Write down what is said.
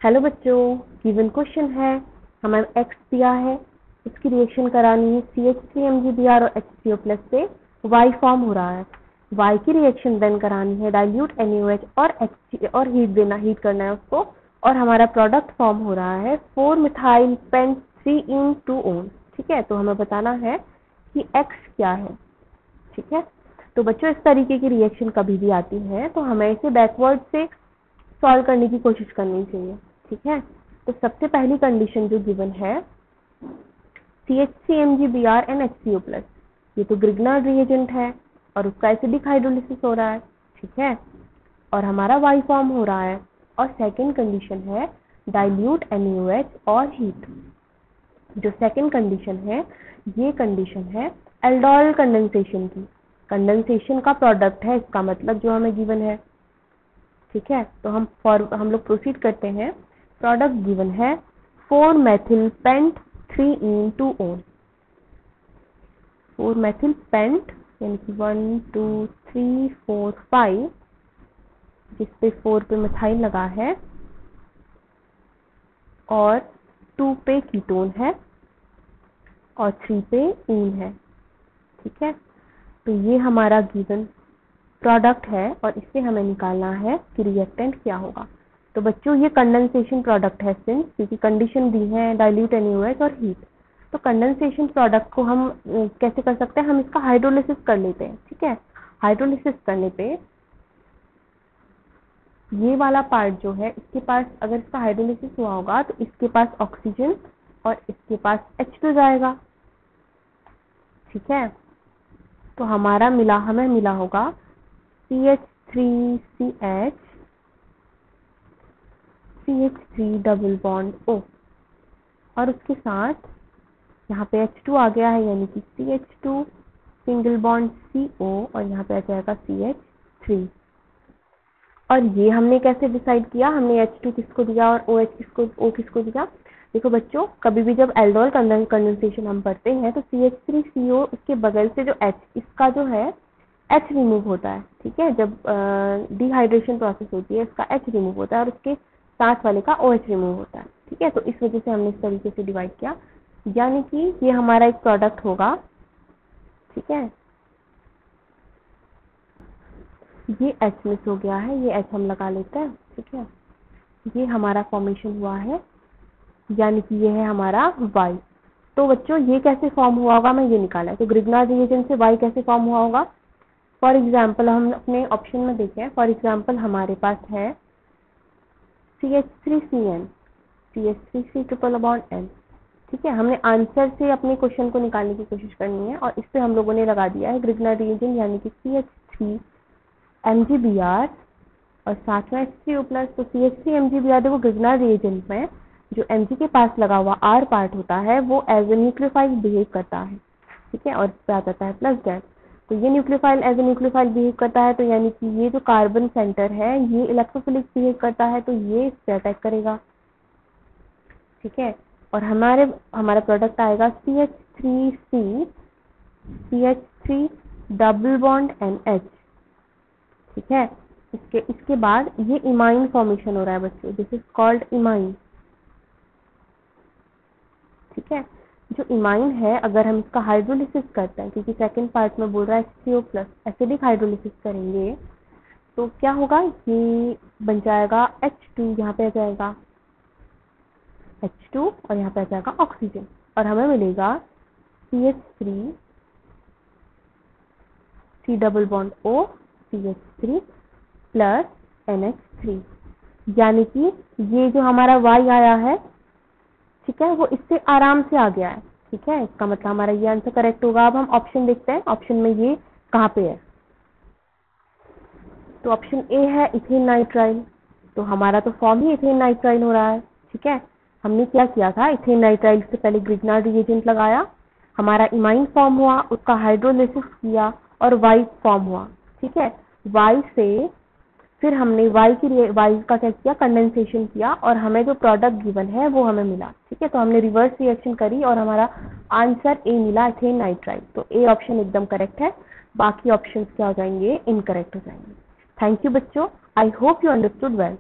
Hello बच्चों, given question है, हमें x दिया है, इसकी रिएक्शन करानी है CH3MgBr और HCO+ से y फॉर्म हो रहा है। y की रिएक्शन देन करानी है डाइल्यूट NaOH और हीट करना है उसको, और हमारा प्रोडक्ट फॉर्म हो रहा है 4-methyl pent 3-ene-2-one। ठीक है, तो हमें बताना है कि x क्या है। ठीक है, तो बच्चों इस तरीके की रिएक्शन कभी भी आती है तो हमें इसे बैकवर्ड से सॉल्व करने की कोशिश करनी चाहिए। ठीक है, तो सबसे पहली कंडीशन जो गिवन है CH3MgBr and HCO+, ये तो ग्रिग्नार्ड रिएजेंट है और उसका एसिडिक हाइड्रोलिसिस हो रहा है। ठीक है, और हमारा Y फॉर्म हो रहा है। और सेकंड कंडीशन है डाइल्यूट NaOH और हीट। जो सेकंड कंडीशन है, ये कंडीशन है एल्डोल कंडेंसेशन की। कंडेंसेशन का प्रोडक्ट है इसका मतलब जो हमें गिवन है। ठीक है, तो हम लोग प्रोसीड करते हैं। प्रोडक्ट गिवन है 4-methyl pent 3-ene-2-one। 4-methyl pent यानी कि 1 2 3 4 5, जिसपे 4 पे मिथाइल लगा है और 2 पे कीटोन है और 3 पे ईन है। ठीक है, तो ये हमारा गिवन प्रोडक्ट है और इससे हमें निकालना है कि रिएक्टेंट क्या होगा। तो बच्चों ये कंडेंसेशन प्रोडक्ट है सिंस क्योंकि कंडीशन दी है डाइल्यूट NaOH और हीट। तो कंडेंसेशन प्रोडक्ट को हम कैसे कर सकते हैं, हम इसका हाइड्रोलिसिस कर लेते हैं। ठीक है, हाइड्रोलिसिस करने पे ये वाला पार्ट जो है इसके पास, अगर इसका हाइड्रोलिसिस हुआ होगा तो इसके पास ऑक्सीजन और इसके पास H2 जाएगा। ठीक है, तो हमें मिला होगा CH3CH CH3 double bond O, और उसके साथ यहाँ पे H2 आ गया है यानी कि CH2 सिंगल बॉन्ड CO, और यहाँ पे आ जाएगा CH3। और ये हमने कैसे डिसाइड किया, हमने H2 किसको दिया और O किसको दिया। देखो बच्चों, कभी भी जब एल्डोल कंडेंसेशन हम पढ़ते हैं तो CH3CO उसके बगल से जो H, इसका जो है H रिमूव होता है। ठीक है, जब डिहाइड्रेशन प्रोसेस होती है इसका H रिमूव होता है और उसके साथ वाले का OH रिमूव होता है। ठीक है, तो इस वजह से हमने इस तरीके से डिवाइड किया, यानी कि ये हमारा एक प्रोडक्ट होगा। ठीक है, ये H मिस हो गया है, ये H हम लगा लेते हैं। ठीक है, ये हमारा फॉर्मेशन हुआ है, यानी कि ये है हमारा Y। तो बच्चों ये कैसे फॉर्म हुआ होगा, मैं ये निकाला है। तो ग्रिग्नार्ड रिएजेंट से Y कैसे फॉर्म हुआ होगा। फॉर एग्जाम्पल हम अपने ऑप्शन में देखें, फॉर एग्जाम्पल हमारे पास है CH3CN CH3C triple bond N। ठीक है, हमने आंसर से अपने क्वेश्चन को निकालने की कोशिश करनी है और इस पे हम लोगों ने लगा दिया है ग्रिग्नार्ड रिएजेंट यानी कि CH3MgBr और साथ में HCO+। तो CH3MgBr देखो ग्रिग्नार्ड रिएजेंट में जो Mg के पास लगा हुआ R पार्ट होता है वो एज ए न्यूक्लियोफाइल बिहेव करता है। ठीक है, और इस पे आ जाता है प्लस डैश। तो ये nucleophile as a nucleophile behave करता है, तो यानी कि ये जो कार्बन सेंटर है ये इलेक्ट्रोफिलिक बिहेव करता है, तो ये इस पे अटैक करेगा। ठीक है, और हमारा प्रोडक्ट आएगा CH3 डबल बॉन्ड NH। ठीक है, इसके बाद ये इमाइन फॉर्मेशन हो रहा है बच्चों, दिस इज कॉल्ड इमाइन। ठीक है, जो इमाइन है अगर हम इसका हाइड्रोलिसिस करते हैं, क्योंकि सेकंड पार्ट में बोल रहा है HCO+, एसिडिक हाइड्रोलिसिस करेंगे तो क्या होगा, ये बन जाएगा H2, यहाँ पे आ जाएगा H2 और यहाँ पे आ जाएगा ऑक्सीजन, और हमें मिलेगा CH3 C double bond O CH3 plus NH3, यानी कि ये जो हमारा Y आया है, ठीक है, वो इससे आराम से आ गया है। ठीक है, इसका मतलब हमारा ये आंसर करेक्ट होगा। अब हम ऑप्शन देखते हैं, ऑप्शन में ये कहाँ पे है। तो ऑप्शन ए है इथेन नाइट्राइल, तो हमारा तो फॉर्म ही इथेन नाइट्राइल हो रहा है। ठीक है, हमने क्या किया था, इथेन नाइट्राइल से पहले ग्रिग्नार्ड रिएजेंट लगाया, हमारा इमाइन फॉर्म हुआ, उसका हाइड्रोलिसिस किया और वाई फॉर्म हुआ। ठीक है, वाई से फिर हमने वाई का क्या किया, कंडेंसेशन किया, और हमें जो प्रोडक्ट गिवन है वो हमें मिला। ठीक है, तो हमने रिवर्स रिएक्शन करी और हमारा आंसर ए मिला, इथेन नाइट्राइल। तो ए ऑप्शन एकदम करेक्ट है, बाकी ऑप्शंस क्या हो जाएंगे, इनकरेक्ट हो जाएंगे। थैंक यू बच्चों, I hope you understood well.